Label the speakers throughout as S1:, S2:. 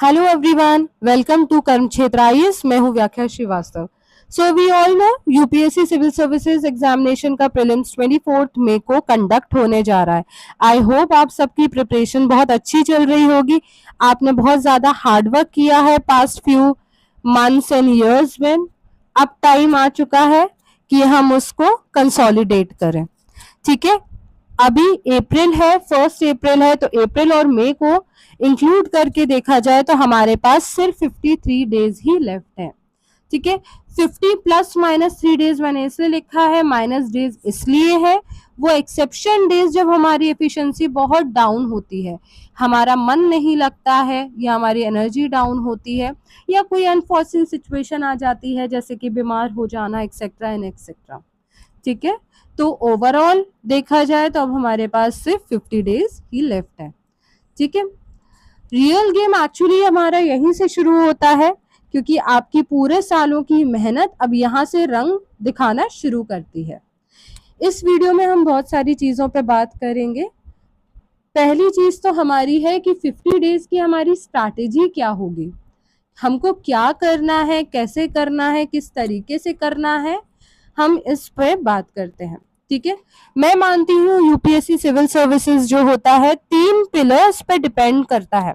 S1: Hello everyone, welcome to कर्म क्षेत्र IAS. मैं हूं Vyakhya Srivastava. So we all know UPSC civil services examination का प्रीलिम्स 24 मई को कंडक्ट होने जा रहा है। आई होप आप सबकी प्रिपरेशन बहुत अच्छी चल रही होगी। आपने बहुत ज्यादा हार्डवर्क किया है past few months and years में। अब टाइम आ चुका है कि हम उसको कंसोलिडेट करें। ठीक है, अभी अप्रैल है, 1 अप्रैल है, तो अप्रैल और मई को इंक्लूड करके देखा जाए तो हमारे पास सिर्फ 53 डेज ही लेफ्ट है। ठीक है, 50 प्लस माइनस 3 डेज मैंने इसलिए लिखा है, माइनस डेज इसलिए है वो एक्सेप्शन डेज जब हमारी एफिशिएंसी बहुत डाउन होती है, हमारा मन नहीं लगता है या हमारी एनर्जी डाउन होती है या कोई अनफॉर्चुनेट सिचुएशन आ जाती है जैसे कि बीमार हो जाना एक्सेट्रा एंड एक्सेट्रा। ठीक है, तो ओवरऑल देखा जाए तो अब हमारे पास सिर्फ 50 डेज ही लेफ्ट है। ठीक है, रियल गेम एक्चुअली हमारा यहीं से शुरू होता है क्योंकि आपकी पूरे सालों की मेहनत अब यहाँ से रंग दिखाना शुरू करती है। इस वीडियो में हम बहुत सारी चीजों पे बात करेंगे। पहली चीज तो हमारी है कि 50 डेज की हमारी स्ट्रैटेजी क्या होगी, हमको क्या करना है, कैसे करना है, किस तरीके से करना है, हम इस पे बात करते हैं। ठीक है, मैं मानती हूँ यूपीएससी सिविल सर्विसेज जो होता है 3 पिलर्स पे डिपेंड करता है।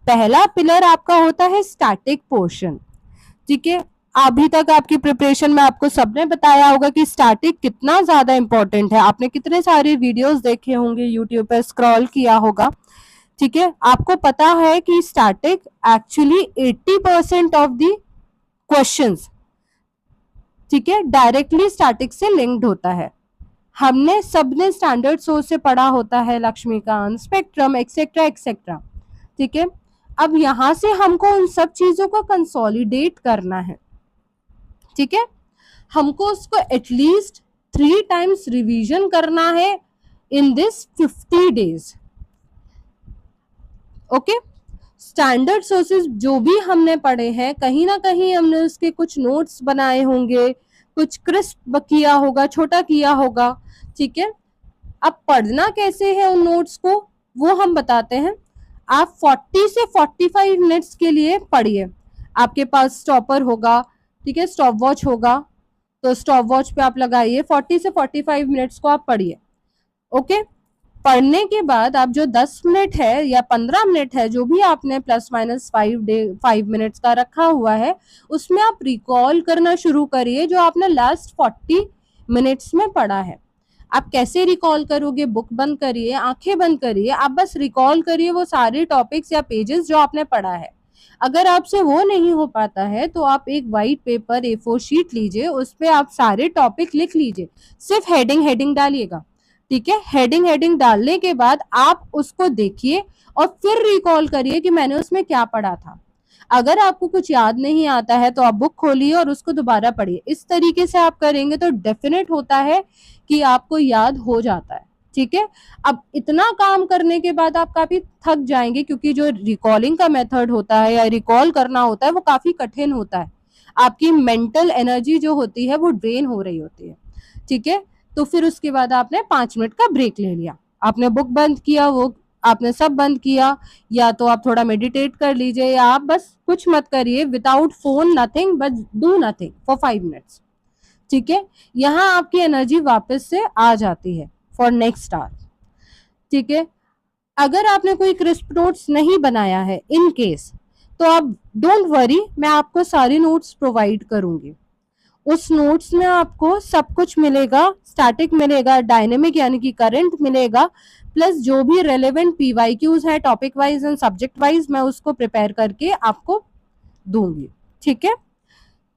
S1: पहला पिलर आपका होता है स्टैटिक पोर्शन। ठीक है, अभी तक आपकी प्रिपरेशन में आपको सबने बताया होगा कि स्टैटिक कितना ज्यादा इंपॉर्टेंट है। आपने कितने सारे वीडियोस देखे होंगे, यूट्यूब पे स्क्रॉल किया होगा। ठीक है, आपको पता है कि static actually 80% of the questions, ठीक है, डायरेक्टली स्टैटिक से लिंक्ड होता है। हमने सबने स्टैंडर्ड सोर्स से पढ़ा होता है, लक्ष्मीकांत, स्पेक्ट्रम एक्सेट्रा एक्सेट्रा। ठीक है, अब यहां से हमको उन सब चीजों को कंसोलिडेट करना है। ठीक है, हमको उसको एटलीस्ट 3 टाइम्स रिवीजन करना है in this 50 days. Okay, standard sources जो भी हमने पढ़े हैं, कहीं ना कहीं हमने उसके कुछ नोट्स बनाए होंगे, कुछ क्रिस्प किया होगा, छोटा किया होगा। ठीक है, अब पढ़ना कैसे है उन नोट्स को वो हम बताते हैं। आप 40 से 45 मिनट्स के लिए पढ़िए। आपके पास स्टॉपर होगा, ठीक है, स्टॉप वॉच होगा, तो स्टॉप वॉच पे आप लगाइए, 40 से 45 मिनट्स को आप पढ़िए। ओके, पढ़ने के बाद आप जो 10 मिनट है या 15 मिनट है, जो भी आपने प्लस माइनस 5 मिनट्स का रखा हुआ है, उसमें आप रिकॉल करना शुरू करिए जो आपने लास्ट 40 मिनट्स में पढ़ा है। आप कैसे रिकॉल करोगे? बुक बंद करिए, आंखें बंद करिए, आप बस रिकॉल करिए वो सारे टॉपिक्स या पेजेस जो आपने पढ़ा है। अगर आपसे वो नहीं हो पाता है तो आप एक वाइट पेपर A4 शीट लीजिए, उस पर आप सारे टॉपिक लिख लीजिए, सिर्फ हेडिंग डालिएगा। ठीक है, हेडिंग डालने के बाद आप उसको देखिए और फिर रिकॉल करिए कि मैंने उसमें क्या पढ़ा था। अगर आपको कुछ याद नहीं आता है तो आप बुक खोलिए और उसको दोबारा पढ़िए। इस तरीके से आप करेंगे तो डेफिनेट होता है कि आपको याद हो जाता है। ठीक है, अब इतना काम करने के बाद आप काफी थक जाएंगे क्योंकि जो रिकॉलिंग का मेथड होता है या रिकॉल करना होता है वो काफी कठिन होता है। आपकी मेंटल एनर्जी जो होती है वो ड्रेन हो रही होती है। ठीक है, तो फिर उसके बाद आपने 5 मिनट का ब्रेक ले लिया, आपने बुक बंद किया, वो आपने सब बंद किया, या तो आप थोड़ा मेडिटेट कर लीजिए या आप बस कुछ मत करिए, without phone nothing but do nothing for 5 minutes. ठीक है, यहाँ आपकी एनर्जी वापस से आ जाती है फॉर नेक्स्ट आवर। ठीक है, अगर आपने कोई क्रिस्प नोट्स नहीं बनाया है इन केस, तो आप डोंट वरी, मैं आपको सारी नोट्स प्रोवाइड करूंगी। उस नोट्स में आपको सब कुछ मिलेगा, स्टैटिक मिलेगा, डायनेमिक यानी कि करंट मिलेगा, प्लस जो भी रेलेवेंट PYQs है topic wise and subject wise, मैं उसको प्रिपेयर करके आपको दूंगी। ठीक है,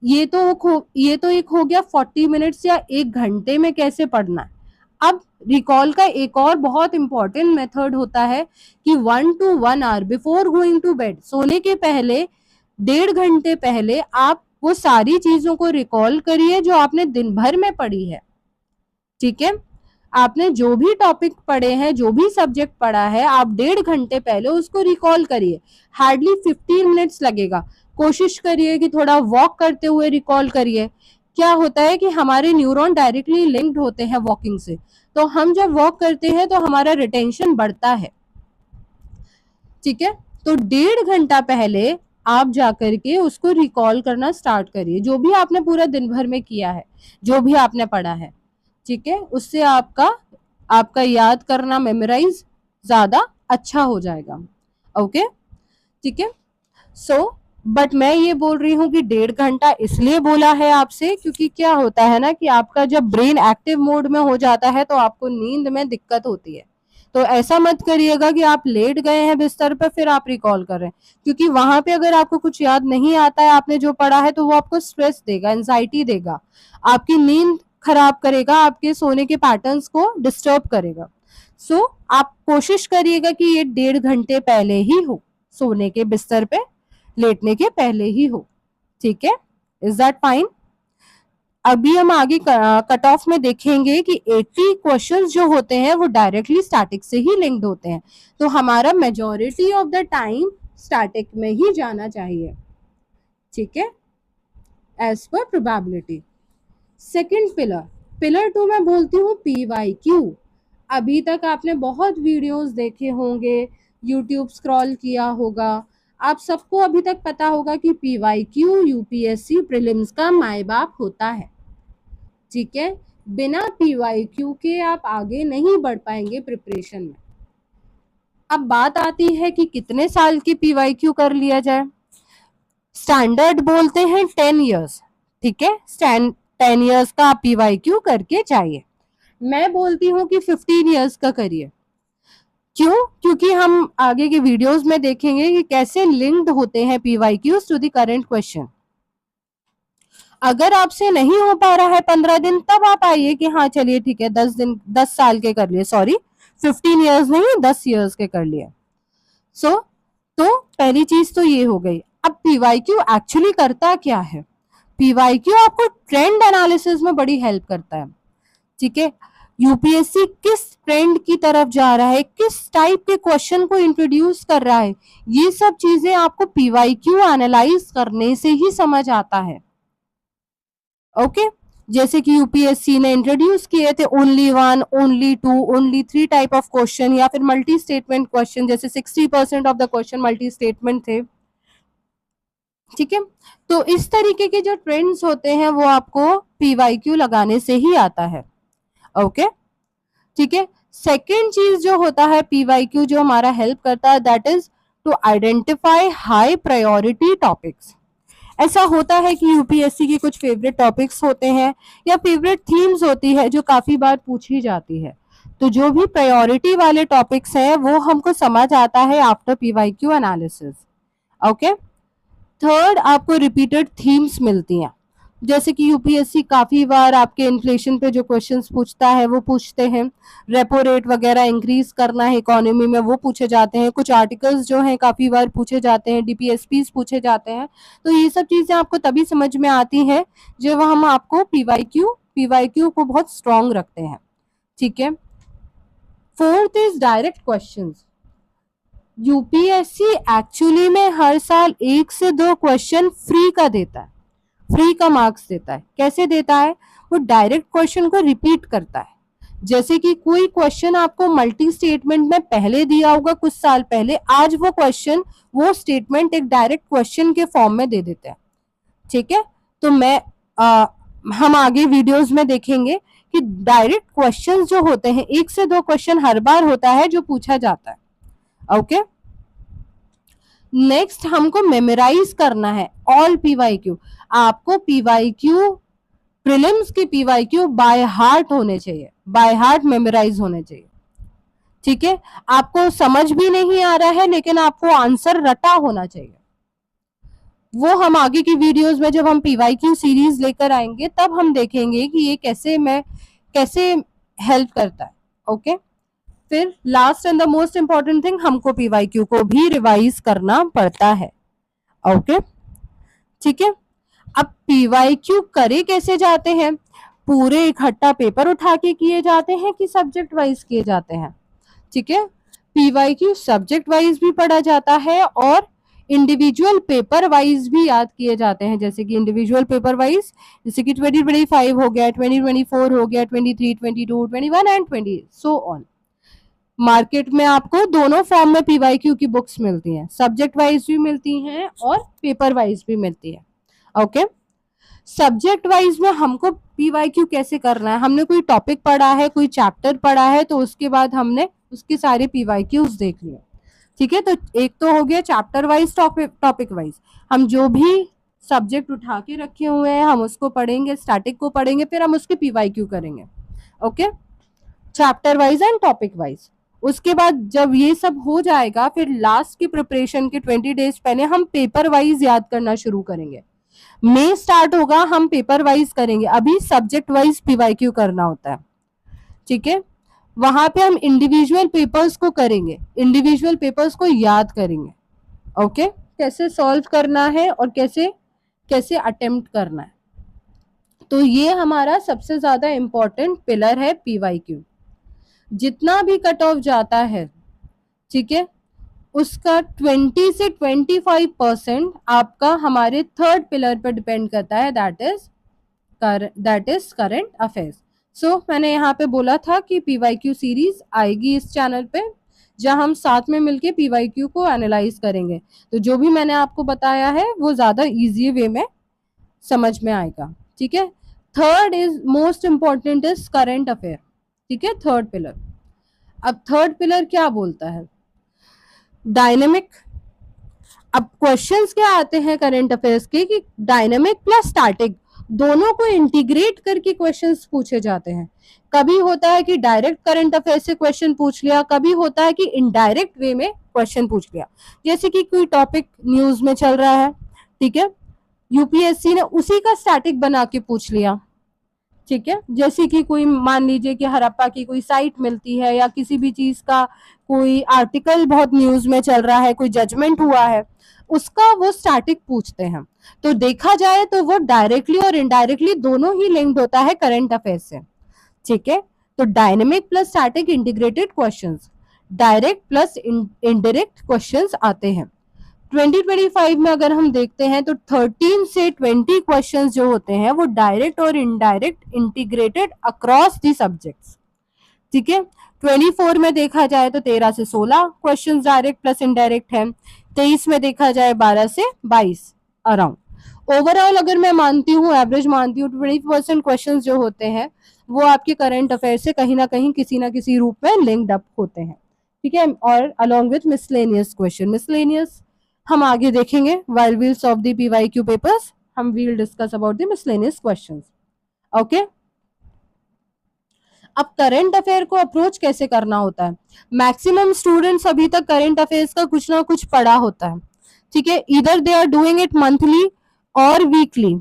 S1: ये तो एक हो गया 40 मिनट्स या 1 घंटे में कैसे पढ़ना है। अब रिकॉल का एक और बहुत इंपॉर्टेंट मेथड होता है कि 1 to 1 hour before going to bed, सोने के पहले 1.5 घंटे पहले आप वो सारी चीजों को रिकॉल करिए जो आपने दिन भर में पढ़ी है। ठीक है, आपने जो भी टॉपिक पढ़े हैं, जो भी सब्जेक्ट पढ़ा है, आप 1.5 घंटे पहले उसको रिकॉल करिए। हार्डली 15 मिनट्स लगेगा। कोशिश करिए कि थोड़ा वॉक करते हुए रिकॉल करिए। क्या होता है कि हमारे न्यूरॉन डायरेक्टली लिंक्ड होते हैं वॉकिंग से, तो हम जब वॉक करते हैं तो हमारा रिटेंशन बढ़ता है। ठीक है, तो 1.5 घंटा पहले आप जाकर के उसको रिकॉल करना स्टार्ट करिए, जो भी आपने पूरा दिन भर में किया है, जो भी आपने पढ़ा है, ठीक है, उससे आपका आपका याद करना, मेमोराइज ज्यादा अच्छा हो जाएगा। ओके, ठीक है। सो बट मैं ये बोल रही हूँ कि 1.5 घंटा इसलिए बोला है आपसे, क्योंकि क्या होता है ना कि आपका जब ब्रेन एक्टिव मोड में हो जाता है तो आपको नींद में दिक्कत होती है। तो ऐसा मत करिएगा कि आप लेट गए हैं बिस्तर पर फिर आप रिकॉल कर रहे हैं, क्योंकि वहां पे अगर आपको कुछ याद नहीं आता है आपने जो पढ़ा है तो वो आपको स्ट्रेस देगा, एंजाइटी देगा, आपकी नींद खराब करेगा, आपके सोने के पैटर्न्स को डिस्टर्ब करेगा। सो आप कोशिश करिएगा कि ये 1.5 घंटे पहले ही हो, सोने के बिस्तर पे लेटने के पहले ही हो, ठीक है। Is that fine? अभी हम आगे कट ऑफ में देखेंगे कि 80 क्वेश्चंस जो होते हैं वो डायरेक्टली स्टैटिक से ही लिंक्ड होते हैं, तो हमारा majority of the time static में ही जाना चाहिए, ठीक है, as per probability. Second pillar, pillar 2 मैं बोलती हूँ PYQ। अभी तक आपने बहुत वीडियोस देखे होंगे, यूट्यूब स्क्रॉल किया होगा, आप सबको अभी तक पता होगा कि PYQ UPSC प्रीलिम्स का माए बाप होता है, ठीक है। बिना PYQ के आप आगे नहीं बढ़ पाएंगे प्रिपरेशन में। अब बात आती है कि कितने साल की PYQ कर लिया जाए। स्टैंडर्ड बोलते हैं 10 इयर्स, ठीक है, 10 इयर्स का आप PYQ करके चाहिए। मैं बोलती हूँ कि 15 इयर्स का करिए। क्यों? क्योंकि हम आगे के वीडियोस में देखेंगे कि कैसे लिंक्ड होते हैं PYQs to the current question. अगर आपसे नहीं हो पा रहा है 15 दिन, तब आप आइए कि हाँ चलिए ठीक है 10 दिन 10 साल के कर लिए, सॉरी 15 इयर्स नहीं 10 इयर्स के कर लिए। सो तो पहली चीज तो ये हो गई। अब PYQ एक्चुअली करता क्या है? PYQ आपको ट्रेंड एनालिसिस में बड़ी हेल्प करता है, ठीक है। यूपीएससी किस ट्रेंड की तरफ जा रहा है, किस टाइप के क्वेश्चन को इंट्रोड्यूस कर रहा है, ये सब चीजें आपको PYQ एनालाइज करने से ही समझ आता है। ओके, जैसे कि यूपीएससी ने इंट्रोड्यूस किए थे only 1, only 2, only 3 type of question, या फिर मल्टी स्टेटमेंट क्वेश्चन, जैसे 60% of the question multi statement थे, ठीक है। तो इस तरीके के जो ट्रेंड्स होते हैं वो आपको PYQ लगाने से ही आता है। ओके, ठीक है। सेकेंड चीज जो होता है PYQ जो हमारा हेल्प करता है, that is to identify high priority topics. ऐसा होता है कि यूपीएससी के कुछ फेवरेट टॉपिक्स होते हैं या फेवरेट थीम्स होती है जो काफी बार पूछी जाती है, तो जो भी प्रायोरिटी वाले टॉपिक्स हैं वो हमको समझ आता है after PYQ analysis. Okay, third, आपको रिपीटेड थीम्स मिलती हैं, जैसे कि यूपीएससी काफी बार आपके इन्फ्लेशन पे जो क्वेश्चंस पूछता है वो पूछते हैं, रेपो रेट वगैरह इंक्रीज करना है इकोनॉमी में वो पूछे जाते हैं, कुछ आर्टिकल्स जो हैं काफी बार पूछे जाते हैं, DPSPs पूछे जाते हैं। तो ये सब चीजें आपको तभी समझ में आती हैं जब हम आपको PYQ को बहुत स्ट्रॉन्ग रखते हैं, ठीक है। Fourth is direct questions. UPSC actually में हर साल 1 से 2 क्वेश्चन फ्री का देता है, फ्री का मार्क्स देता है। कैसे देता है? वो डायरेक्ट क्वेश्चन को रिपीट करता है। जैसे कि कोई क्वेश्चन आपको मल्टी स्टेटमेंट में पहले दिया होगा कुछ साल पहले, आज वो क्वेश्चन वो स्टेटमेंट एक डायरेक्ट क्वेश्चन के फॉर्म में दे देते हैं, ठीक है। तो हम आगे वीडियोस में देखेंगे कि डायरेक्ट क्वेश्चंस जो होते हैं 1 से 2 क्वेश्चन हर बार होता है जो पूछा जाता है। ओके, नेक्स्ट हमको मेमोराइज करना है ऑल PYQ। आपको PYQ प्रीलिम्स के PYQ बाय हार्ट होने चाहिए, बाय हार्ट मेमोराइज होने चाहिए, ठीक है। आपको समझ भी नहीं आ रहा है लेकिन आपको आंसर रटा होना चाहिए। वो हम आगे की वीडियोस में जब हम PYQ सीरीज लेकर आएंगे तब हम देखेंगे कि ये कैसे हेल्प करता है। ओके, फिर last and the most important thing, हमको PYQ को भी रिवाइज करना पड़ता है। ओके, ठीक है। अब PYQ करे कैसे जाते हैं? पूरे इकट्ठा पेपर उठा के किए जाते हैं कि सब्जेक्ट वाइज किए जाते हैं? ठीक है, PYQ सब्जेक्ट वाइज भी पढ़ा जाता है और इंडिविजुअल पेपर वाइज भी याद किए जाते हैं। जैसे कि इंडिविजुअल पेपर वाइज, जैसे कि 2025 हो गया, 2024 हो गया, 23, 22, 21 एंड 20 सो ऑन। मार्केट में आपको दोनों फॉर्म में पीवाईक्यू की बुक्स मिलती हैं, सब्जेक्ट वाइज भी मिलती हैं और पेपर वाइज भी मिलती है। ओके, सब्जेक्ट वाइज में हमको पीवाईक्यू कैसे करना है, हमने कोई टॉपिक पढ़ा है, कोई चैप्टर पढ़ा है, तो उसके बाद हमने उसके सारे पीवाईक्यूज देख लिए। ठीक है, तो एक तो हो गया चैप्टर वाइज, टॉपिक वाइज। हम जो भी सब्जेक्ट उठा के रखे हुए हैं हम उसको पढ़ेंगे, स्टैटिक को पढ़ेंगे, फिर हम उसके पीवाईक्यू करेंगे। Okay, chapter wise and topic wise. उसके बाद जब ये सब हो जाएगा, फिर लास्ट की प्रिपरेशन के 20 डेज पहले हम पेपर वाइज याद करना शुरू करेंगे। मई स्टार्ट होगा, हम पेपर वाइज करेंगे, अभी सब्जेक्ट वाइज पीवाईक्यू करना होता है। ठीक है, वहां पे हम इंडिविजुअल पेपर्स को करेंगे, इंडिविजुअल पेपर्स को याद करेंगे। ओके, कैसे सॉल्व करना है और कैसे कैसे अटेम्प्ट करना है। तो ये हमारा सबसे ज्यादा इंपॉर्टेंट पिलर है पीवाईक्यू। जितना भी कट ऑफ जाता है, ठीक है, उसका 20 से 25% आपका हमारे थर्ड पिलर पर डिपेंड करता है, दैट इज करंट अफेयर्स। सो मैंने यहाँ पे बोला था कि पीवाईक्यू सीरीज आएगी इस चैनल पे, जहां हम साथ में मिलके पीवाईक्यू को एनालाइज करेंगे। तो जो भी मैंने आपको बताया है वो ज्यादा इजी वे में समझ में आएगा। ठीक है, third is most important is current affair. ठीक है, थर्ड पिलर। अब थर्ड पिलर क्या बोलता है, डायनेमिक। अब क्वेश्चंस क्या आते हैं करंट अफेयर्स के कि डायनेमिक प्लस स्टैटिक दोनों को इंटीग्रेट करके क्वेश्चंस पूछे जाते हैं। कभी होता है कि डायरेक्ट करंट अफेयर से क्वेश्चन पूछ लिया, कभी होता है कि इनडायरेक्ट वे में क्वेश्चन पूछ लिया। जैसे कि कोई टॉपिक न्यूज में चल रहा है, ठीक है, यूपीएससी ने उसी का स्टैटिक बना के पूछ लिया। ठीक है, जैसे कि कोई मान लीजिए कि हड़प्पा की कोई साइट मिलती है या किसी भी चीज का कोई आर्टिकल बहुत न्यूज में चल रहा है, कोई जजमेंट हुआ है, उसका वो स्टैटिक पूछते हैं। तो देखा जाए तो वो डायरेक्टली और इनडायरेक्टली दोनों ही लिंक्ड होता है करंट अफेयर से। ठीक है, तो dynamic plus static integrated questions, direct plus indirect questions आते हैं। 2025 में अगर हम देखते हैं तो 13 से 20 क्वेश्चंस जो होते हैं वो डायरेक्ट और indirect integrated across the subjects. ठीक है, 24 में देखा जाए तो 13 से 16 क्वेश्चंस डायरेक्ट प्लस इनडायरेक्ट है। 23 में देखा जाए 12 से 22 अराउंड। ओवरऑल अगर मैं मानती हूँ, एवरेज मानती हूँ, 20% क्वेश्चन जो होते हैं वो आपके करंट अफेयर से कहीं ना किसी रूप में लिंक्ड अप होते हैं। ठीक है, और along with miscellaneous question. Miscellaneous हम आगे देखेंगे, while we'll solve the PYQ papers हम will discuss about the miscellaneous questions. Okay, अब करंट अफेयर को अप्रोच कैसे करना होता है। मैक्सिमम स्टूडेंट्स अभी तक करंट अफेयर्स का कुछ ना कुछ पढ़ा होता है। ठीक है, इधर they are doing it monthly और वीकली।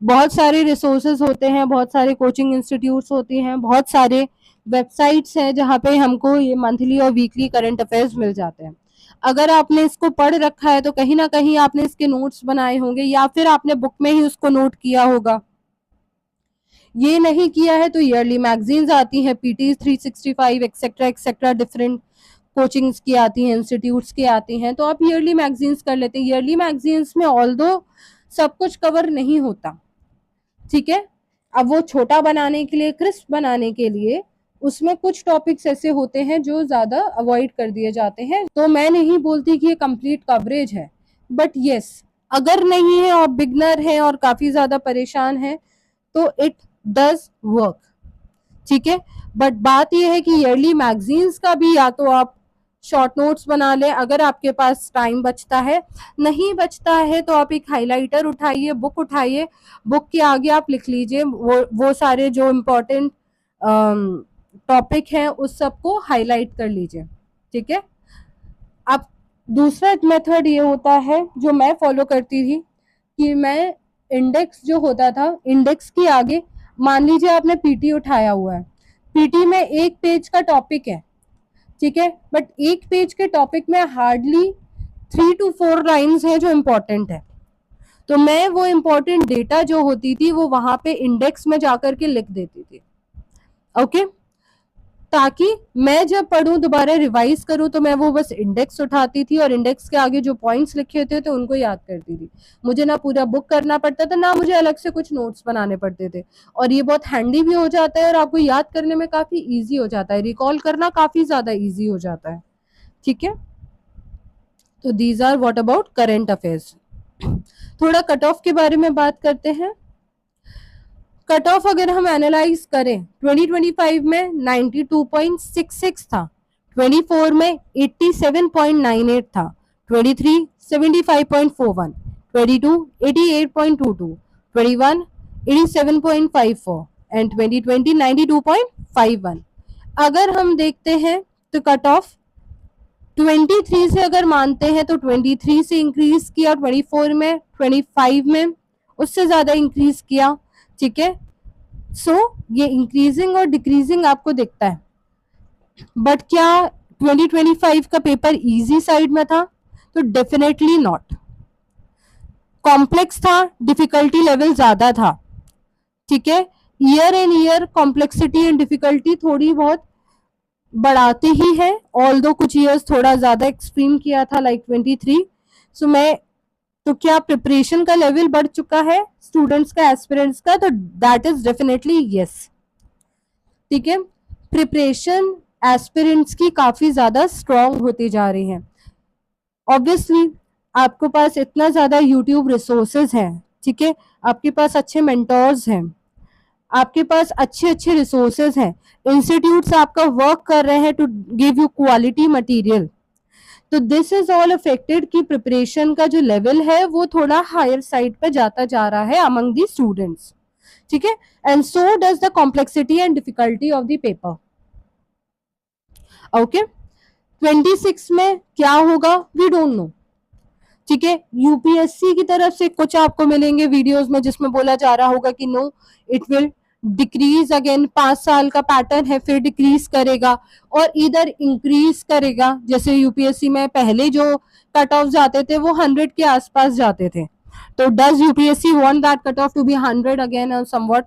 S1: बहुत सारे रिसोर्सेज होते हैं, बहुत सारे कोचिंग इंस्टीट्यूट्स होती हैं, बहुत सारे वेबसाइट्स हैं जहाँ पे हमको ये मंथली और वीकली करंट अफेयर्स मिल जाते हैं। अगर आपने इसको पढ़ रखा है तो कहीं ना कहीं आपने इसके नोट्स बनाए होंगे या फिर आपने बुक में ही उसको नोट किया होगा। ये नहीं किया है तो ईयरली मैगजीन्स आती हैं, PT 365 etcetera etcetera, different coachings की आती हैं, इंस्टीट्यूट्स की आती हैं, तो आप ईयरली मैगजीन्स कर लेते हैं। ईयरली मैगजीन्स में ऑल्दो सब कुछ कवर नहीं होता, ठीक है, अब वो छोटा बनाने के लिए, क्रिस्प बनाने के लिए उसमें कुछ टॉपिक्स ऐसे होते हैं जो ज्यादा अवॉइड कर दिए जाते हैं। तो मैं नहीं बोलती कि ये कंप्लीट कवरेज है, बट यस, अगर नहीं है और बिगनर है और काफी ज्यादा परेशान है तो इट डज वर्क। ठीक है, बट बात यह है कि ईयरली मैगजीन्स का भी या तो आप शॉर्ट नोट्स बना ले अगर आपके पास टाइम बचता है, नहीं बचता है तो आप एक हाइलाइटर उठाइए, बुक उठाइए, बुक के आगे आप लिख लीजिए वो सारे जो इम्पोर्टेंट टॉपिक हैं उस सबको हाईलाइट कर लीजिए। ठीक है, अब दूसरा मेथड ये होता है जो मैं फॉलो करती थी कि मैं इंडेक्स जो होता था, इंडेक्स के आगे मान लीजिए आपने पीटी उठाया हुआ है, पीटी में एक पेज का टॉपिक है, ठीक है, बट एक पेज के टॉपिक में हार्डली 3 to 4 लाइन्स है जो इम्पोर्टेंट है, तो मैं वो इम्पोर्टेंट डेटा जो होती थी वो वहां पे इंडेक्स में जाकर के लिख देती थी। ओके, ताकि मैं जब पढ़ूं दोबारा रिवाइज करूं तो मैं वो बस इंडेक्स उठाती थी और इंडेक्स के आगे जो पॉइंट्स लिखे होते थे उनको याद करती थी। मुझे ना पूरा बुक करना पड़ता था, ना मुझे अलग से कुछ नोट्स बनाने पड़ते थे। और ये बहुत हैंडी भी हो जाता है और आपको याद करने में काफी ईजी हो जाता है, रिकॉल करना काफी ज्यादा ईजी हो जाता है। ठीक है, तो these are what about current affairs. थोड़ा कट ऑफ के बारे में बात करते हैं। कट ऑफ अगर हम एनालाइज करें 2025 में 92.66 था, 24 में 87.98 था, 23 75.41, 22 88.22, 21 87.54 एंड 2020 92.51। अगर हम देखते हैं तो कट ऑफ 23 से अगर मानते हैं तो 23 से इंक्रीज किया, 24 में, 25 में उससे ज्यादा इंक्रीज किया। ठीक है, सो ये इंक्रीजिंग और डिक्रीजिंग आपको दिखता है। बट क्या 2025 का पेपर इजी साइड में था? तो डेफिनेटली नॉट। कॉम्प्लेक्स था, डिफिकल्टी लेवल ज्यादा था। ठीक है, year and year complexity and difficulty थोड़ी बहुत बढ़ाती ही है, ऑल दो कुछ ईयर्स थोड़ा ज्यादा एक्सट्रीम किया था लाइक 23। सो मैं तो क्या प्रिपरेशन का लेवल बढ़ चुका है स्टूडेंट्स का, एस्पिरेंट्स का? तो दैट इज डेफिनेटली यस। ठीक है, प्रिपरेशन एस्पिरेंट्स की काफी ज्यादा स्ट्रांग होती जा रही है। ऑब्वियसली आपके पास इतना ज्यादा यूट्यूब रिसोर्सेज हैं, ठीक है, आपके पास अच्छे मेंटोर्स हैं, आपके पास अच्छे अच्छे रिसोर्सेज हैं, इंस्टीट्यूट्स आपका वर्क कर रहे हैं to give you quality material. तो दिस इज ऑल अफेक्टेड कि प्रिपरेशन का जो लेवल है वो थोड़ा हायर साइड पे जाता जा रहा है अमंग दी स्टूडेंट्स। ठीक है, and so does the complexity and difficulty of the paper. Okay, 26 में क्या होगा वी डोंट नो। ठीक है, यूपीएससी की तरफ से कुछ आपको मिलेंगे वीडियोस में जिसमें बोला जा रहा होगा कि no it will decrease again, 5 साल का पैटर्न है, फिर डिक्रीज करेगा और इधर इंक्रीज करेगा। जैसे यूपीएससी में पहले जो कट ऑफ जाते थे वो 100 के आसपास जाते थे, तो does UPSC want that cut off to be 100 again और समवट?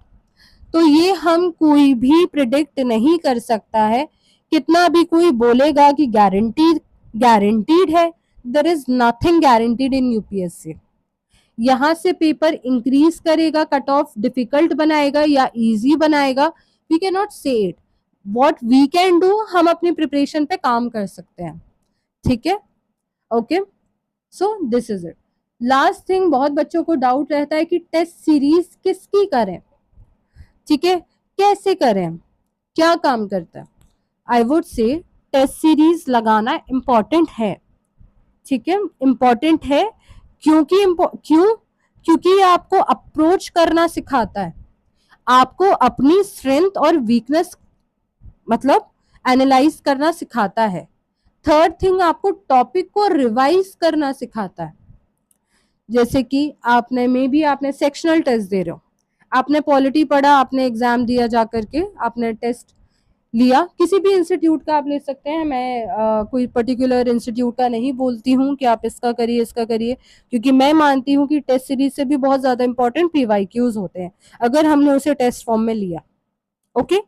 S1: तो ये हम कोई भी प्रिडिक्ट नहीं कर सकता है, कितना भी कोई बोलेगा कि गारंटीड है, there is nothing guaranteed in UPSC. यहां से पेपर इंक्रीज करेगा, कट ऑफ डिफिकल्ट बनाएगा या इजी बनाएगा, we can not say it. What we can do, हम अपनी प्रिपरेशन पे काम कर सकते हैं। ठीक है, okay, so this is it. Last thing, बहुत बच्चों को डाउट रहता है कि टेस्ट सीरीज किसकी करें, ठीक है, कैसे करें, क्या काम करता है? I would say test series लगाना इम्पॉर्टेंट है। ठीक है, इम्पॉर्टेंट है क्योंकि ये आपको अप्रोच करना सिखाता है, आपको अपनी स्ट्रेंथ और वीकनेस मतलब एनालाइज करना सिखाता है। थर्ड थिंग, आपको टॉपिक को रिवाइज करना सिखाता है। जैसे कि आपने मे बी आपने सेक्शनल टेस्ट दे रहे हो, आपने पॉलिटी पढ़ा, आपने एग्जाम दिया जा करके, आपने टेस्ट लिया, किसी भी इंस्टीट्यूट का आप ले सकते हैं, मैं कोई पर्टिकुलर इंस्टीट्यूट का नहीं बोलती हूँ कि आप इसका करिए इसका करिए, क्योंकि मैं मानती हूँ कि टेस्ट सीरीज से भी बहुत ज्यादा इंपॉर्टेंट पीवाईक्यूज होते हैं अगर हमने उसे टेस्ट फॉर्म में लिया। ओके,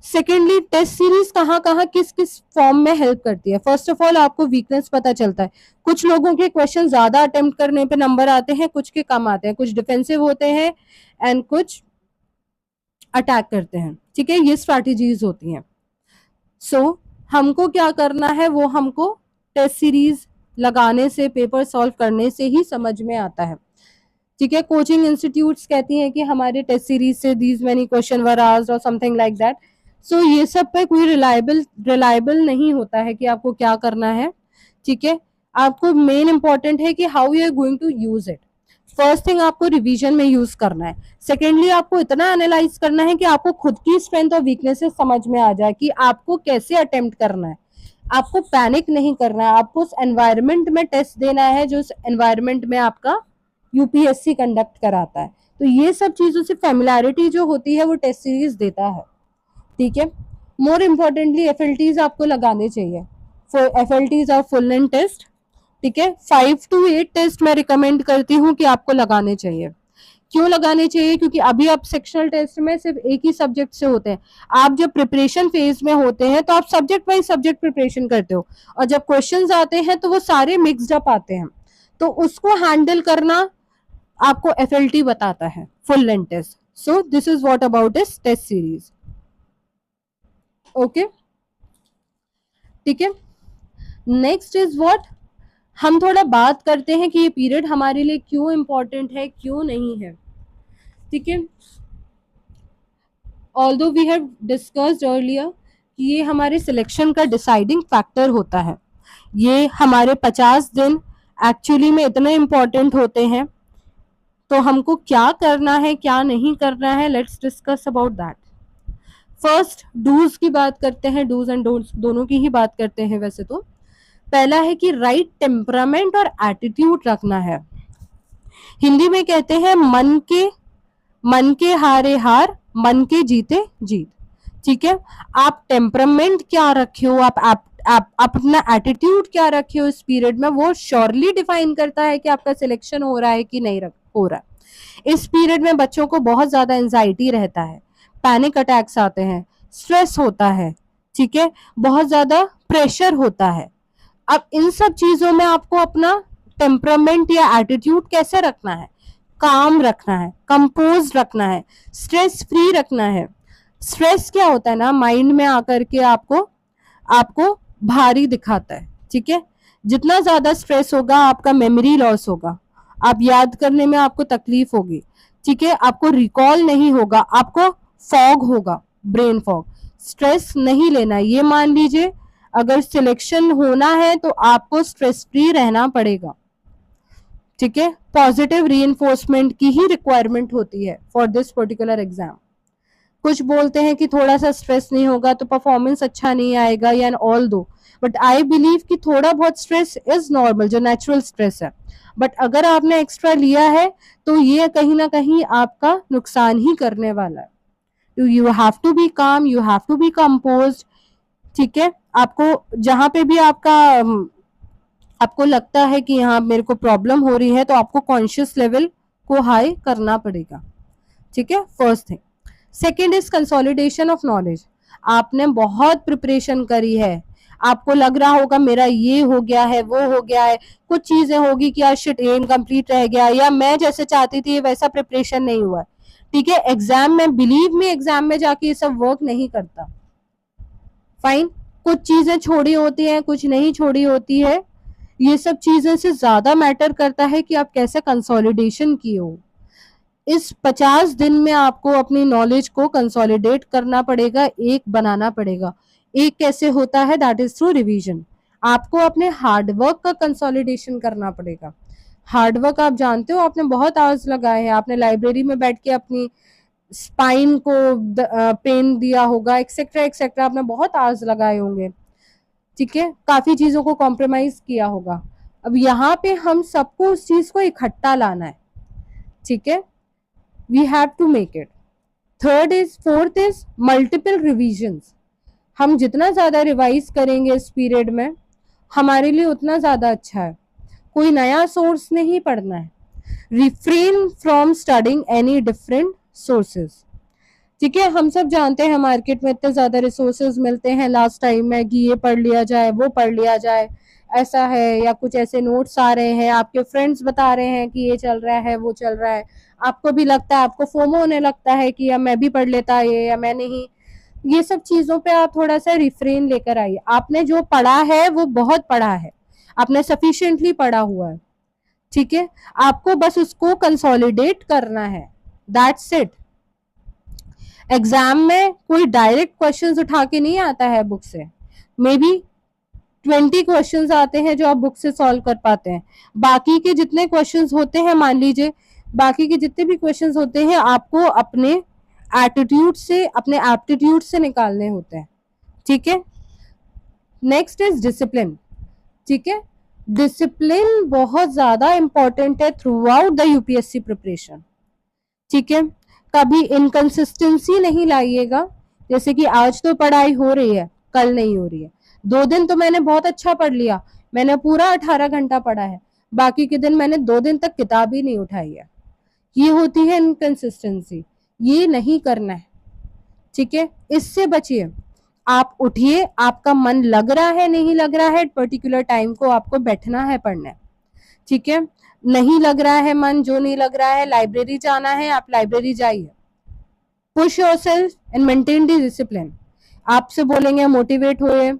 S1: सेकेंडली, टेस्ट सीरीज कहाँ कहाँ किस किस फॉर्म में हेल्प करती है? फर्स्ट ऑफ ऑल आपको वीकनेस पता चलता है, कुछ लोगों के क्वेश्चन ज्यादा अटेम्प्ट करने पे नंबर आते हैं, कुछ के कम आते हैं, कुछ डिफेंसिव होते हैं एंड कुछ अटैक करते हैं। ठीक है, ये स्ट्रैटेजीज होती हैं। सो हमको क्या करना है, वो हमको टेस्ट सीरीज लगाने से, पेपर सॉल्व करने से ही समझ में आता है। ठीक है, कोचिंग इंस्टीट्यूट्स कहती हैं कि हमारे टेस्ट सीरीज से these many question were asked और समथिंग लाइक दैट। सो ये सब पे कोई रिलायबल नहीं होता है कि आपको क्या करना है। ठीक है, आपको मेन इंपॉर्टेंट है कि how you are going to use it. First thing, आपको रिवीजन में यूज करना है। सेकेंडली, आपको इतना एनालाइज करना है कि आपको खुद की स्ट्रेंथ और वीकनेसेस समझ में आ जाए कि आपको कैसे अटेम्प्ट करना है। आपको पैनिक नहीं करना है, आपको उस एनवायरमेंट में टेस्ट देना है जो उस एनवायरमेंट में आपका यूपीएससी कंडक्ट कराता है। तो ये सब चीजों से फेमिलैरिटी जो होती है वो टेस्ट सीरीज देता है। ठीक है, मोर इम्पोर्टेंटली एफएलटीज आपको लगाने चाहिए। एफएलटीज और फुल लेंथ टेस्ट, ठीक है, 5 to 8 टेस्ट मैं रिकमेंड करती हूँ कि आपको लगाने चाहिए। क्यों लगाने चाहिए? क्योंकि अभी आप सेक्शनल टेस्ट में सिर्फ एक ही सब्जेक्ट से होते हैं। आप जब प्रिपरेशन फेज में होते हैं तो आप सब्जेक्ट वाइज सब्जेक्ट प्रिपरेशन करते हो, और जब क्वेश्चंस आते हैं तो वो सारे मिक्सड अप आते हैं, तो उसको हैंडल करना आपको एफएलटी बताता है, full length test. So this is what about this test series. Okay, ठीक है। नेक्स्ट इज व्हाट, हम थोड़ा बात करते हैं कि ये पीरियड हमारे लिए क्यों इम्पोर्टेंट है, क्यों नहीं है, ठीक है। Although we have discussed earlier कि ये हमारे सिलेक्शन का डिसाइडिंग फैक्टर होता है, ये हमारे 50 दिन एक्चुअली में इतने इम्पोर्टेंट होते हैं, तो हमको क्या करना है क्या नहीं करना है, let's discuss about that. First do's की बात करते हैं, डूज एंड डोंट्स दोनों की ही बात करते हैं वैसे तो। पहला है कि राइट टेम्परामेंट और एटीट्यूड रखना है। हिंदी में कहते हैं मन के हारे हार, मन के जीते जीत, ठीक है। आप टेम्परामेंट क्या रखे हो, आप अपना एटीट्यूड क्या रखे हो इस पीरियड में, वो श्योरली डिफाइन करता है कि आपका सिलेक्शन हो रहा है कि नहीं हो रहा है। इस पीरियड में बच्चों को बहुत ज्यादा एंजाइटी रहता है, पैनिक अटैक्स आते हैं, स्ट्रेस होता है, ठीक है, बहुत ज्यादा प्रेशर होता है। अब इन सब चीजों में आपको अपना टेम्परामेंट या एटीट्यूड कैसे रखना है, काम रखना है, कंपोज रखना है, स्ट्रेस फ्री रखना है। स्ट्रेस क्या होता है ना, माइंड में आकर के आपको आपको भारी दिखाता है, ठीक है। जितना ज्यादा स्ट्रेस होगा आपका मेमोरी लॉस होगा, आप याद करने में आपको तकलीफ होगी, ठीक है, आपको रिकॉल नहीं होगा, आपको फॉग होगा, ब्रेन फॉग। स्ट्रेस नहीं लेना, ये मान लीजिए अगर सिलेक्शन होना है तो आपको स्ट्रेस फ्री रहना पड़ेगा, ठीक है। पॉजिटिव रीइंफोर्समेंट की ही रिक्वायरमेंट होती है फॉर दिस पर्टिकुलर एग्जाम। कुछ बोलते हैं कि थोड़ा सा स्ट्रेस नहीं होगा तो परफॉर्मेंस अच्छा नहीं आएगा या ऑल दो, बट आई बिलीव कि थोड़ा बहुत स्ट्रेस इज नॉर्मल, जो नेचुरल स्ट्रेस है, बट अगर आपने एक्स्ट्रा लिया है तो ये कहीं ना कहीं आपका नुकसान ही करने वाला है। You have to be calm, you have to be composed, ठीक है। आपको जहां पे भी आपको लगता है कि यहाँ मेरे को प्रॉब्लम हो रही है तो आपको कॉन्शियस लेवल को हाई करना पड़ेगा, ठीक है, first thing. Second is consolidation of knowledge. आपने बहुत प्रिपरेशन करी है, आपको लग रहा होगा मेरा ये हो गया है वो हो गया है, कुछ चीजें होगी कि यार शिट ये इनकम्प्लीट रह गया, या मैं जैसे चाहती थी वैसा प्रिपरेशन नहीं हुआ, ठीक है। एग्जाम में बिलीव मी, एग्जाम में जाके ये सब वर्क नहीं करता, फाइन। कुछ चीजें छोड़ी होती हैं, कुछ नहीं छोड़ी होती है, ये सब चीजें से ज्यादा मैटर करता है कि आप कैसे कंसोलिडेशन किए हो। इस 50 दिन में आपको अपनी नॉलेज को कंसोलिडेट करना पड़ेगा, एक बनाना पड़ेगा। एक कैसे होता है, दैट इज थ्रू रिवीजन। आपको अपने हार्डवर्क का कंसोलिडेशन करना पड़ेगा। हार्डवर्क आप जानते हो, आपने बहुत आवर्स लगाए हैं, आपने लाइब्रेरी में बैठ के अपनी स्पाइन को पेन दिया होगा, एक्सेट्रा एक्सेट्रा, आपने बहुत आवर्स लगाए होंगे, ठीक है, काफी चीजों को कॉम्प्रोमाइज किया होगा। अब यहाँ पे हम सबको उस चीज को इकट्ठा लाना है, ठीक है, we have to make it. Fourth is multiple revisions. हम जितना ज्यादा रिवाइज करेंगे इस पीरियड में हमारे लिए उतना ज्यादा अच्छा है। कोई नया सोर्स नहीं पढ़ना है, refrain from studying any different sources, ठीक है। हम सब जानते हैं मार्केट में इतने ज्यादा रिसोर्सेज मिलते हैं लास्ट टाइम में कि ये पढ़ लिया जाए वो पढ़ लिया जाए, ऐसा है, या कुछ ऐसे नोट्स आ रहे हैं, आपके फ्रेंड्स बता रहे हैं कि ये चल रहा है वो चल रहा है, आपको भी लगता है, आपको फोमो होने लगता है कि या मैं भी पढ़ लेता ये या मैं नहीं। ये सब चीजों पे आप थोड़ा सा रिफ्रेन लेकर आइए। आपने जो पढ़ा है वो बहुत पढ़ा है, आपने सफिशिएंटली पढ़ा हुआ है, ठीक है, आपको बस उसको कंसोलिडेट करना है, दैट्स इट। एग्जाम में कोई डायरेक्ट क्वेश्चंस उठा के नहीं आता है बुक से, मे बी 20 क्वेश्चंस आते हैं जो आप बुक से सॉल्व कर पाते हैं, बाकी के जितने क्वेश्चंस होते हैं, मान लीजिए बाकी के जितने भी क्वेश्चंस होते हैं आपको अपने एटीट्यूड से, अपने एप्टीट्यूड से निकालने होते हैं, ठीक है। नेक्स्ट इज डिसिप्लिन, ठीक है। डिसिप्लिन बहुत ज्यादा इंपॉर्टेंट है through out the UPSC preparation, ठीक है। कभी इनकंसिस्टेंसी नहीं लाइएगा, जैसे कि आज तो पढ़ाई हो रही है कल नहीं हो रही है, 2 दिन तो मैंने बहुत अच्छा पढ़ लिया, मैंने पूरा 18 घंटा पढ़ा है, बाकी के दिन मैंने 2 दिन तक किताब ही नहीं उठाई है, ये होती है इनकंसिस्टेंसी, ये नहीं करना है, ठीक है, इससे बचिए। आप उठिए, आपका मन लग रहा है नहीं लग रहा है, पर्टिकुलर टाइम को आपको बैठना है पढ़ना है, ठीक है। नहीं लग रहा है मन, जो नहीं लग रहा है, लाइब्रेरी जाना है, आप लाइब्रेरी जाइए। Push yourself and maintain the discipline. आपसे बोलेंगे मोटिवेट होए,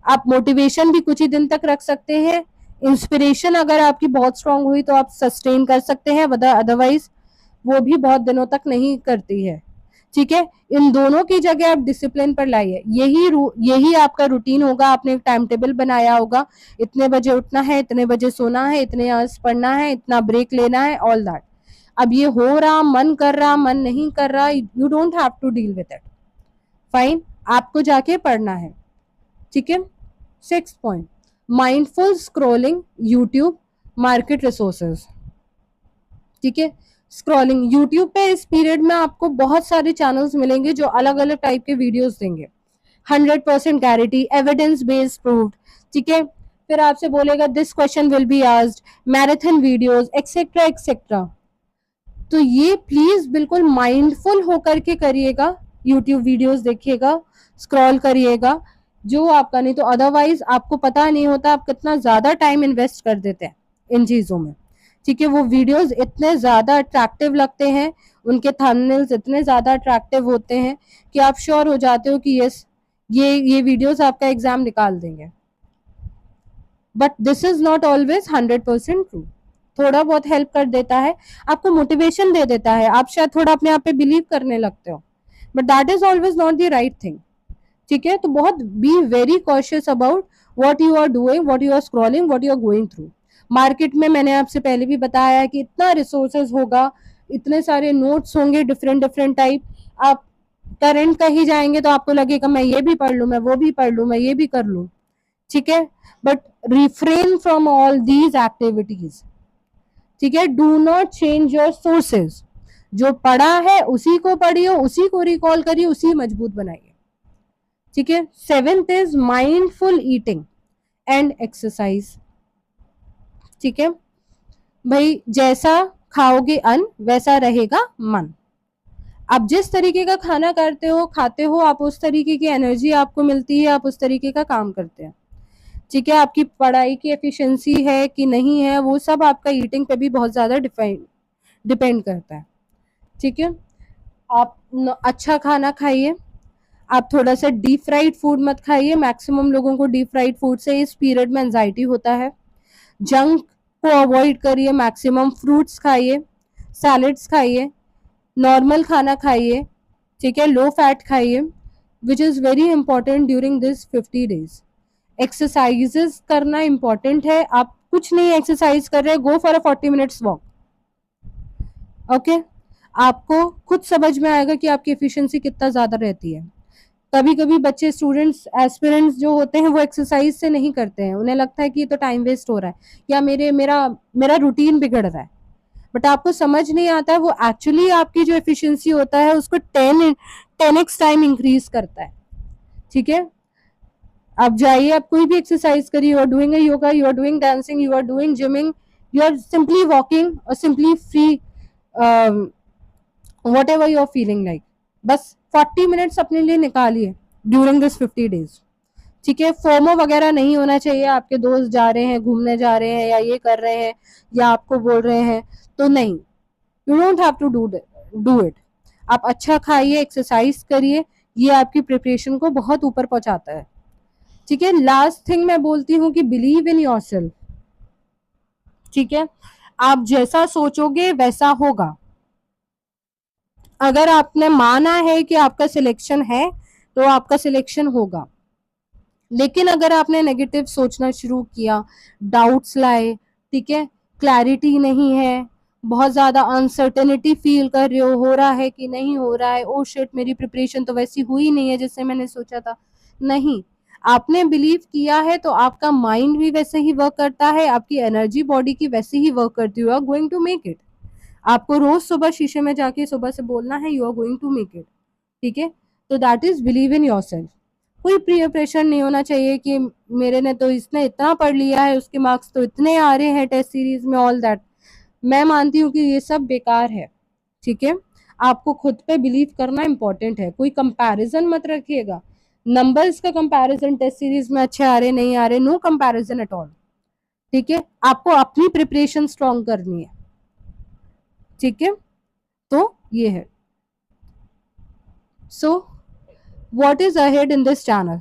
S1: आप मोटिवेशन भी कुछ ही दिन तक रख सकते हैं। इंस्पिरेशन अगर आपकी बहुत स्ट्रांग हुई तो आप सस्टेन कर सकते हैं, अदरवाइज वो भी बहुत दिनों तक नहीं करती है, ठीक है। इन दोनों की जगह आप डिसिप्लिन पर लाइए, यही आपका रूटीन होगा। आपने एक टाइम टेबल बनाया होगा, इतने बजे उठना है, इतने बजे सोना है, इतने आवर्स पढ़ना है, इतना ब्रेक लेना है, ऑल दैट। अब ये हो रहा, मन कर रहा, मन नहीं कर रहा, you don't have to deal with it, fine, आपको जाके पढ़ना है, ठीक है। 6 point, mindful scrolling YouTube market resources, ठीक है। स्क्रॉलिंग यूट्यूब पे इस पीरियड में आपको बहुत सारे चैनल्स मिलेंगे जो अलग अलग टाइप के वीडियोस देंगे, 100% गारंटी, एविडेंस बेस्ड प्रूव्ड, ठीक है। फिर आपसे बोलेगा this question will be asked, marathon videos etcetera etcetera. तो ये प्लीज बिल्कुल माइंडफुल होकर के करिएगा, यूट्यूब वीडियोस देखिएगा, स्क्रॉल करिएगा, जो आपका, नहीं तो अदरवाइज आपको पता नहीं होता आप कितना ज्यादा टाइम इन्वेस्ट कर देते हैं इन चीजों में, ठीक है। वो वीडियोस इतने ज्यादा अट्रैक्टिव लगते हैं, उनके थंबनेल्स इतने ज्यादा अट्रैक्टिव होते हैं कि आप श्योर हो जाते हो कि यस, ये वीडियोस आपका एग्जाम निकाल देंगे। But this is not always 100% true. थोड़ा बहुत हेल्प कर देता है, आपको मोटिवेशन दे देता है, आप शायद थोड़ा अपने आप पे बिलीव करने लगते हो, but that is always not the right thing, ठीक है। तो बहुत be very cautious about what you are doing, what you are scrolling, what you are going through. Market में मैंने आपसे पहले भी बताया है कि इतना रिसोर्सेज होगा, इतने सारे नोट्स होंगे डिफरेंट डिफरेंट टाइप। आप करंट कहीं जाएंगे तो आपको लगेगा मैं ये भी पढ़ लूं, मैं वो भी पढ़ लूं, मैं ये भी कर लूं, ठीक है। But refrain from all these activities, ठीक है। Do not change your sources, जो पढ़ा है उसी को पढ़िए, उसी को रिकॉल करिए, उसी मजबूत बनाइए, ठीक है। 7th is mindful eating and exercise, ठीक है। भाई जैसा खाओगे अन्न वैसा रहेगा मन। आप जिस तरीके का खाना करते हो, खाते हो, आप उस तरीके की एनर्जी आपको मिलती है, आप उस तरीके का काम करते हैं, ठीक है। आपकी पढ़ाई की एफिशिएंसी है कि नहीं है, वो सब आपका ईटिंग पे भी बहुत ज्यादा डिपेंड करता है, ठीक है। आप अच्छा खाना खाइए, आप थोड़ा सा डीप फ्राइड फूड मत खाइए, मैक्सिमम लोगों को डीप फ्राइड फूड से इस पीरियड में एंजाइटी होता है। जंक को अवॉइड करिए, मैक्सिमम फ्रूट्स खाइए, सैलड्स खाइए, नॉर्मल खाना खाइए, ठीक है, लो फैट खाइए, which is very important during this 50 days. Exercises करना इंपॉर्टेंट है, आप कुछ नहीं एक्सरसाइज कर रहे, go for a 40 minutes walk, okay. आपको खुद समझ में आएगा कि आपकी एफिशिएंसी कितना ज्यादा रहती है। कभी कभी बच्चे, स्टूडेंट्स, एस्पिरेंट्स जो होते हैं वो एक्सरसाइज से नहीं करते हैं, उन्हें लगता है कि ये तो टाइम वेस्ट हो रहा है या मेरा रूटीन बिगड़ रहा है, बट आपको समझ नहीं आता है वो एक्चुअली आपकी जो एफिशिएंसी होता है उसको 10x टाइम इंक्रीज करता है, ठीक है। आप जाइए, आप कोई भी एक्सरसाइज करिए, you are doing yoga, you are doing dancing, you are doing gymming, you are simply walking और simply free, whatever you are feeling like, बस 40 मिनट्स अपने लिए निकालिए ड्यूरिंग दिस 50 डेज, ठीक है। फोमो वगैरह नहीं होना चाहिए, आपके दोस्त जा रहे हैं, घूमने जा रहे हैं, या ये कर रहे हैं, या आपको बोल रहे हैं, तो नहीं, you don't have to do it. आप अच्छा खाइए, एक्सरसाइज करिए, ये आपकी प्रिपरेशन को बहुत ऊपर पहुंचाता है, ठीक है। लास्ट थिंग मैं बोलती हूँ कि बिलीव इन योरसेल्फ, ठीक है। आप जैसा सोचोगे वैसा होगा। अगर आपने माना है कि आपका सिलेक्शन है तो आपका सिलेक्शन होगा, लेकिन अगर आपने नेगेटिव सोचना शुरू किया, डाउट्स लाए, ठीक है, क्लैरिटी नहीं है, बहुत ज्यादा अनसर्टेनिटी फील कर रहे हो रहा है कि नहीं हो रहा है, ओ शिट मेरी प्रिपरेशन तो वैसी हुई नहीं है जैसे मैंने सोचा था, नहीं, आपने बिलीव किया है तो आपका माइंड भी वैसे ही वर्क करता है, आपकी एनर्जी बॉडी की वैसे ही वर्क करती है, you are going to make it. आपको रोज सुबह शीशे में जाके सुबह से बोलना है you are going to make it, ठीक है। तो that is believe in yourself. कोई प्रियर प्रेशर नहीं होना चाहिए कि मेरे ने तो इसने इतना पढ़ लिया है, उसके मार्क्स तो इतने आ रहे हैं टेस्ट सीरीज में, ऑल दैट। मैं मानती हूँ कि ये सब बेकार है, ठीक है, आपको खुद पे बिलीव करना इंपॉर्टेंट है, कोई कंपैरिजन मत रखिएगा। नंबर्स का कंपैरिजन टेस्ट सीरीज में अच्छे आ रहे नहीं आ रहे, नो कंपैरिजन एट ऑल। ठीक है, आपको अपनी प्रिपरेशन स्ट्रॉन्ग करनी है। ठीक है, तो ये है। So what is ahead in this channel,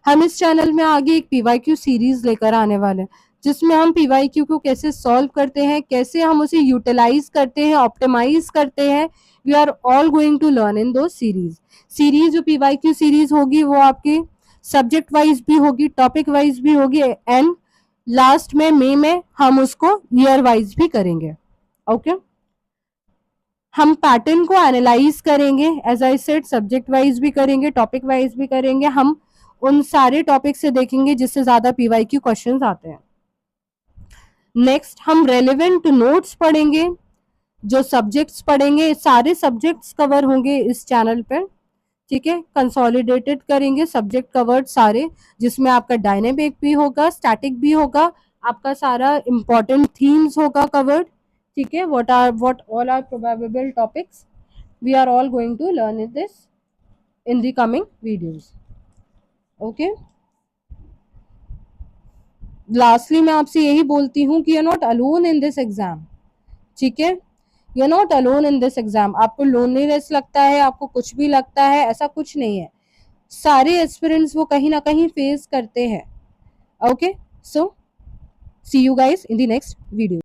S1: हम इस चैनल में आगे एक पीवाईक्यू सीरीज लेकर आने वाले हैं, जिसमें हम पीवाईक्यू को कैसे सॉल्व करते हैं, कैसे हम उसे यूटिलाइज करते हैं, ऑप्टिमाइज करते हैं, we are all going to learn इन दो सीरीज जो पीवाईक्यू सीरीज होगी वो आपकी सब्जेक्ट वाइज भी होगी, टॉपिक वाइज भी होगी, एंड लास्ट में मई में हम उसको ईयर वाइज भी करेंगे। ओके हम पैटर्न को एनालाइज करेंगे, as I said subject wise भी करेंगे, टॉपिक वाइज भी करेंगे, हम उन सारे टॉपिक से देखेंगे जिससे ज्यादा पीवाईक्यू क्वेश्चंस आते हैं। नेक्स्ट हम रेलेवेंट नोट्स पढ़ेंगे, जो सब्जेक्ट्स पढ़ेंगे सारे सब्जेक्ट्स कवर होंगे इस चैनल पर। ठीक है, कंसोलिडेटेड करेंगे सब्जेक्ट कवर्ड सारे, जिसमें आपका डायनेमिक भी होगा, स्टैटिक भी होगा, आपका सारा इंपॉर्टेंट थीम्स होगा कवर्ड। ठीक है, what all are probable topics we are all going to learn this in the coming videos. okay lastly मैं आपसे यही बोलती हूँ कि you're not alone in this exam. ठीक है, you're not alone in this exam. आपको लोनलीनेस लगता है, आपको कुछ भी लगता है, ऐसा कुछ नहीं है, सारे एस्पिरेंट्स वो कहीं ना कहीं फेस करते हैं। Okay, so see you guys in the next video.